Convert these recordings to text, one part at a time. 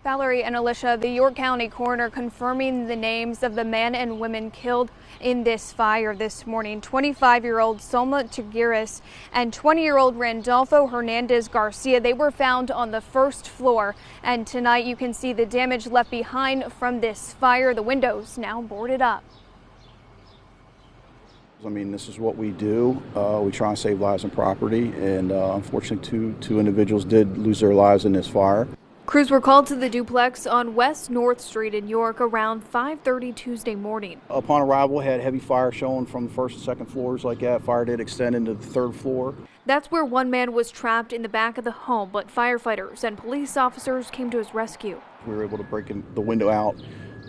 Valerie and Alicia, the York County coroner confirming the names of the men and women killed in this fire this morning. 25-year-old Soma Tigueras and 20-year-old Randolfo Hernandez Garcia. They were found on the first floor, and tonight you can see the damage left behind from this fire. The windows now boarded up. I mean, this is what we do. We try and save lives and property, and unfortunately two individuals did lose their lives in this fire. Crews were called to the duplex on West North Street in York around 5:30 Tuesday morning. Upon arrival, we had heavy fire showing from the first and second floors like that. Fire did extend into the third floor. That's where one man was trapped in the back of the home, but firefighters and police officers came to his rescue. We were able to break the window out,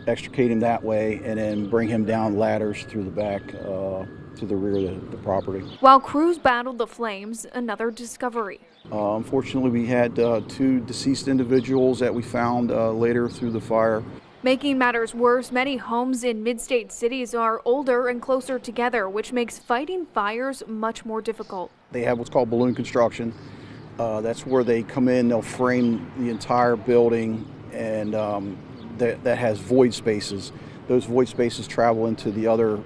extricate him that way, and then bring him down ladders through the back to the rear of the property. While crews battled the flames, another discovery. Unfortunately, we had two deceased individuals that we found later through the fire. Making matters worse, many homes in mid-state cities are older and closer together, which makes fighting fires much more difficult. They have what's called balloon construction. That's where they come in, they'll frame the entire building, and that has void spaces. Those void spaces travel into the other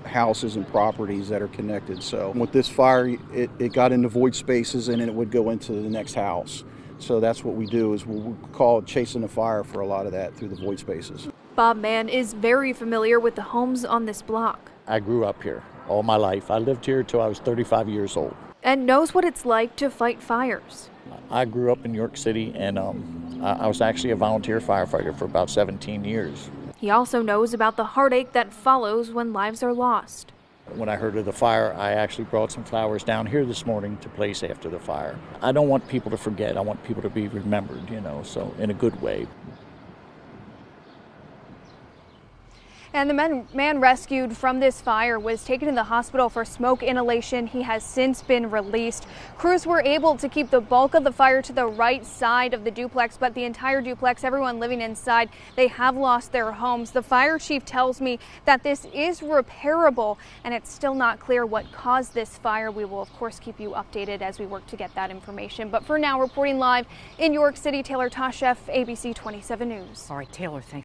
houses and properties that are connected. So with this fire, it got into void spaces and then it would go into the next house. So that's what we do, is we call it chasing the fire for a lot of that through the void spaces. Bob Mann is very familiar with the homes on this block. I grew up here all my life. I lived here till I was 35 years old. And knows what it's like to fight fires. I grew up in York City, and I was actually a volunteer firefighter for about 17 years. He also knows about the heartache that follows when lives are lost. When I heard of the fire, I actually brought some flowers down here this morning to place after the fire. I don't want people to forget. I want people to be remembered, so in a good way. And the man rescued from this fire was taken to the hospital for smoke inhalation. He has since been released. Crews were able to keep the bulk of the fire to the right side of the duplex, but the entire duplex, everyone living inside, they have lost their homes. The fire chief tells me that this is repairable, and it's still not clear what caused this fire. We will, of course, keep you updated as we work to get that information. But for now, reporting live in York City, Taylor Toshef, ABC 27 News. All right, Taylor, thanks.